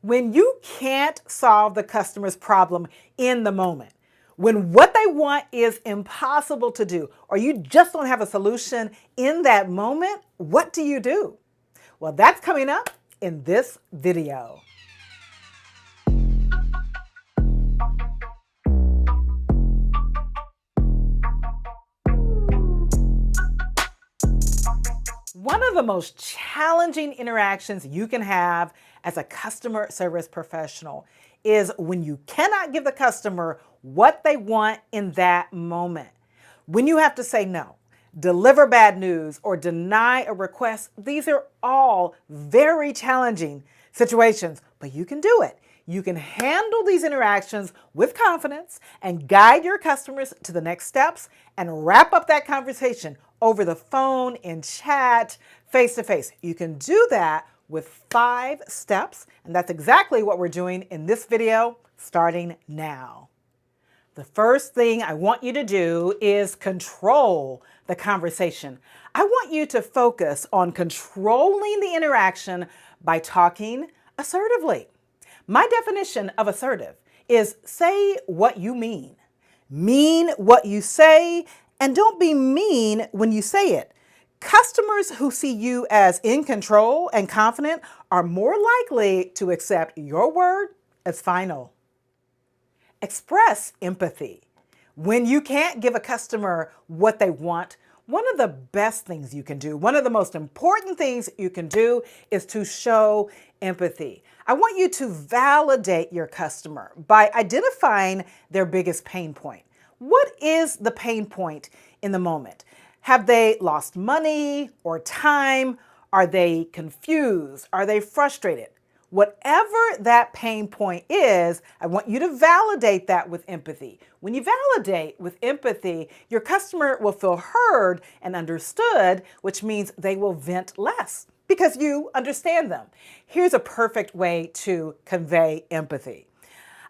When you can't solve the customer's problem in the moment, when what they want is impossible to do, or you just don't have a solution in that moment, what do you do? Well, that's coming up in this video. One of the most challenging interactions you can have as a customer service professional is when you cannot give the customer what they want in that moment. When you have to say no, deliver bad news, or deny a request, these are all very challenging situations, but you can do it. You can handle these interactions with confidence and guide your customers to the next steps and wrap up that conversation over the phone, in chat, face-to-face. You can do that with 5 steps, and that's exactly what we're doing in this video starting now. The first thing I want you to do is control the conversation. I want you to focus on controlling the interaction by talking assertively. My definition of assertive is say what you mean what you say, and don't be mean when you say it. Customers who see you as in control and confident are more likely to accept your word as final. Express empathy. When you can't give a customer what they want, one of the best things you can do, one of the most important things you can do is to show empathy. I want you to validate your customer by identifying their biggest pain point. What is the pain point in the moment? Have they lost money or time? Are they confused? Are they frustrated? Whatever that pain point is, I want you to validate that with empathy. When you validate with empathy, your customer will feel heard and understood, which means they will vent less because you understand them. Here's a perfect way to convey empathy.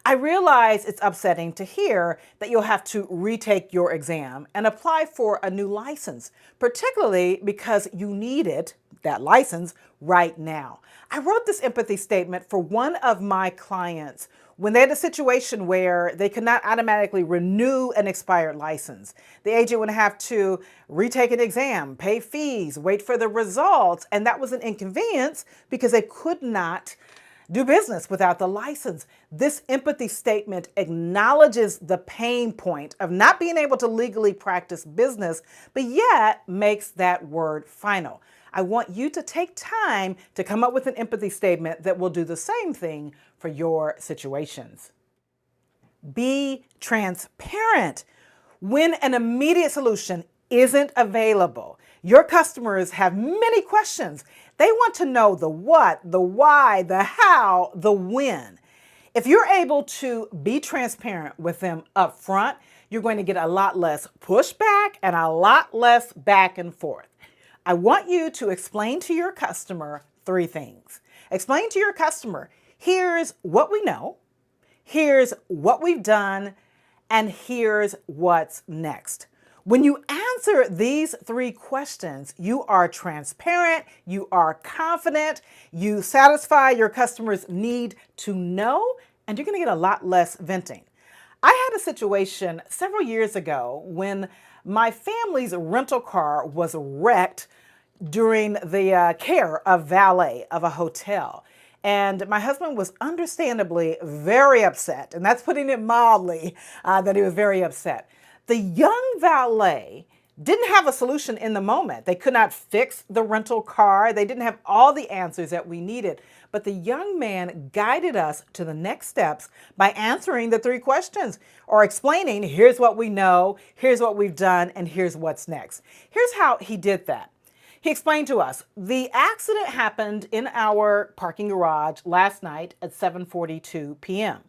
I realize it's upsetting to hear that you'll have to retake your exam and apply for a new license, particularly because you need that license, right now. I wrote this empathy statement for one of my clients when they had a situation where they could not automatically renew an expired license. The agent would have to retake an exam, pay fees, wait for the results, and that was an inconvenience because they could not do business without the license. This empathy statement acknowledges the pain point of not being able to legally practice business, but yet makes that word final. I want you to take time to come up with an empathy statement that will do the same thing for your situations. Be transparent. When an immediate solution isn't available, your customers have many questions. They want to know the what, the why, the how, the when. If you're able to be transparent with them up front, you're going to get a lot less pushback and a lot less back and forth. I want you to explain to your customer 3 things. Explain to your customer, here's what we know, here's what we've done, and here's what's next. When you answer these 3 questions, you are transparent, you are confident, you satisfy your customer's need to know, and you're going to get a lot less venting. I had a situation several years ago when my family's rental car was wrecked during the care of valet of a hotel. And my husband was understandably very upset, and that's putting it mildly, that he was very upset. The young valet didn't have a solution in the moment. They could not fix the rental car. They didn't have all the answers that we needed. But the young man guided us to the next steps by answering the 3 questions or explaining, here's what we know, here's what we've done, and here's what's next. Here's how he did that. He explained to us, the accident happened in our parking garage last night at 7:42 p.m.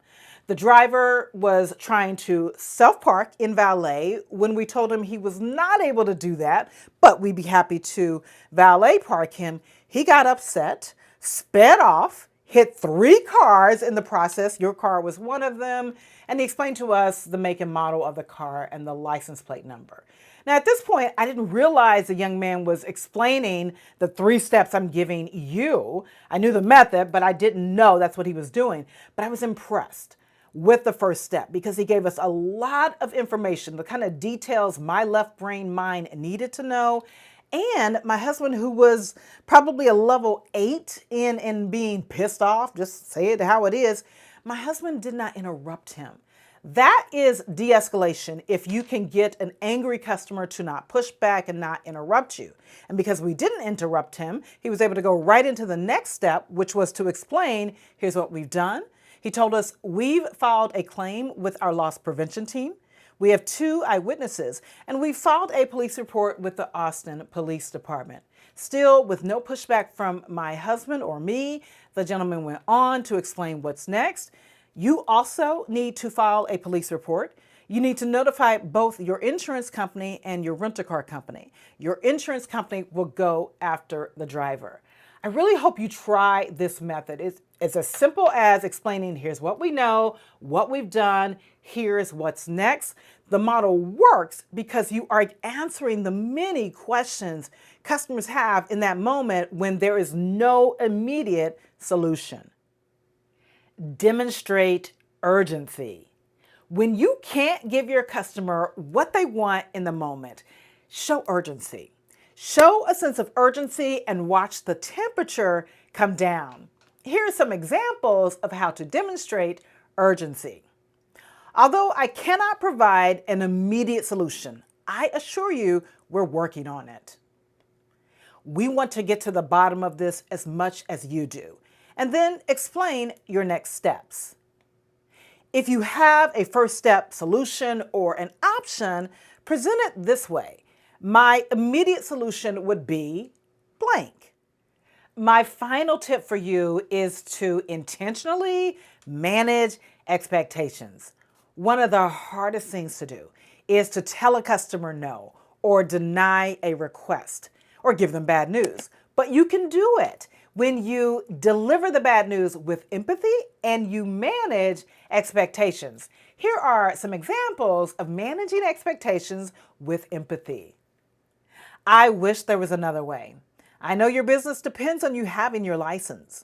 The driver was trying to self-park in valet when we told him he was not able to do that, but we'd be happy to valet park him. He got upset, sped off. hit 3 cars in the process. Your car was one of them. And he explained to us the make and model of the car and the license plate number. Now, at this point, I didn't realize the young man was explaining the 3 steps I'm giving you. I knew the method, but I didn't know that's what he was doing. But I was impressed with the first step because he gave us a lot of information, the kind of details my left brain mind needed to know. And my husband, who was probably a level 8 in being pissed off, just say it how it is, my husband did not interrupt him. That is de-escalation if you can get an angry customer to not push back and not interrupt you. And because we didn't interrupt him, he was able to go right into the next step, which was to explain, here's what we've done. He told us we've filed a claim with our loss prevention team. We have 2 eyewitnesses, and we filed a police report with the Austin Police Department. Still, with no pushback from my husband or me, the gentleman went on to explain what's next. You also need to file a police report. You need to notify both your insurance company and your rent-a-car company. Your insurance company will go after the driver. I really hope you try this method. It's as simple as explaining, here's what we know, what we've done, here's what's next. The model works because you are answering the many questions customers have in that moment when there is no immediate solution. Demonstrate urgency. When you can't give your customer what they want in the moment, show urgency. Show a sense of urgency and watch the temperature come down. Here are some examples of how to demonstrate urgency. Although I cannot provide an immediate solution, I assure you we're working on it. We want to get to the bottom of this as much as you do, and then explain your next steps. If you have a first step solution or an option, present it this way. My immediate solution would be blank. My final tip for you is to intentionally manage expectations. One of the hardest things to do is to tell a customer no or deny a request or give them bad news. But you can do it when you deliver the bad news with empathy and you manage expectations. Here are some examples of managing expectations with empathy. I wish there was another way. I know your business depends on you having your license.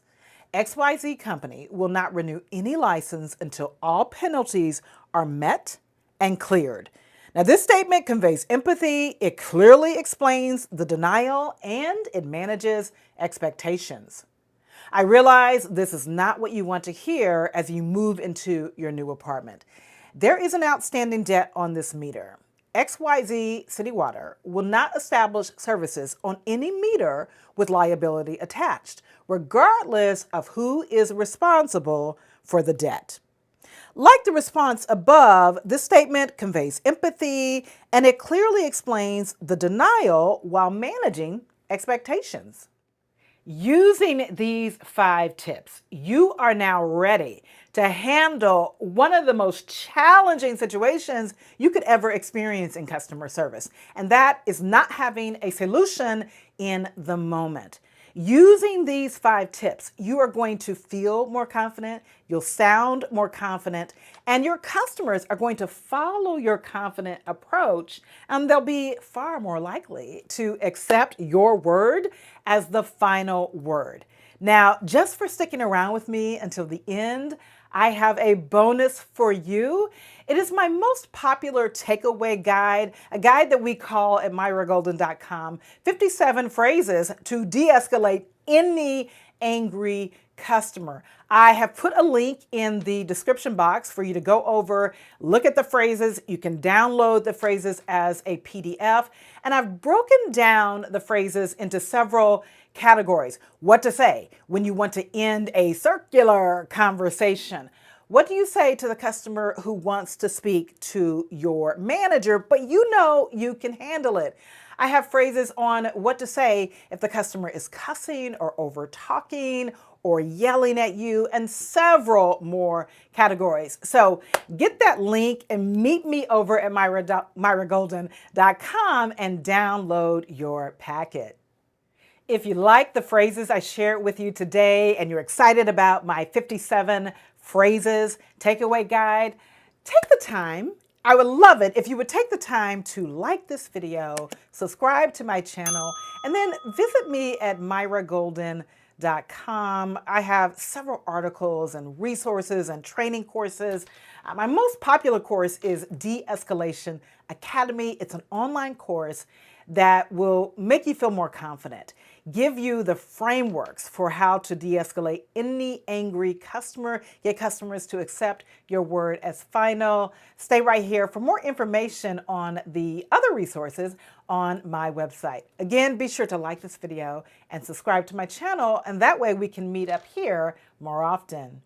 XYZ company will not renew any license until all penalties are met and cleared. Now, this statement conveys empathy, it clearly explains the denial, and it manages expectations. I realize this is not what you want to hear as you move into your new apartment. There is an outstanding debt on this meter. XYZ City Water will not establish services on any meter with liability attached, regardless of who is responsible for the debt. Like the response above, this statement conveys empathy and it clearly explains the denial while managing expectations. Using these 5 tips, you are now ready to handle one of the most challenging situations you could ever experience in customer service, and that is not having a solution in the moment. Using these 5 tips, you are going to feel more confident, you'll sound more confident, and your customers are going to follow your confident approach, and they'll be far more likely to accept your word as the final word. Now, just for sticking around with me until the end, I have a bonus for you. It is my most popular takeaway guide, a guide that we call at MyraGolden.com, 57 phrases to de-escalate any angry customer. I have put a link in the description box for you to go over, look at the phrases. You can download the phrases as a PDF. And I've broken down the phrases into several categories. What to say when you want to end a circular conversation. What do you say to the customer who wants to speak to your manager, but you know you can handle it? I have phrases on what to say if the customer is cussing or over talking or yelling at you, and several more categories. So get that link and meet me over at MyraGolden.com and download your packet. If you like the phrases I shared with you today and you're excited about my 57 phrases takeaway guide, take the time. I would love it if you would take the time to like this video, subscribe to my channel, and then visit me at myragolden.com. I have several articles and resources and training courses. My most popular course is De-escalation Academy. It's an online course that will make you feel more confident, give you the frameworks for how to de-escalate any angry customer, get customers to accept your word as final. Stay right here for more information on the other resources on my website. Again, be sure to like this video and subscribe to my channel, and that way we can meet up here more often.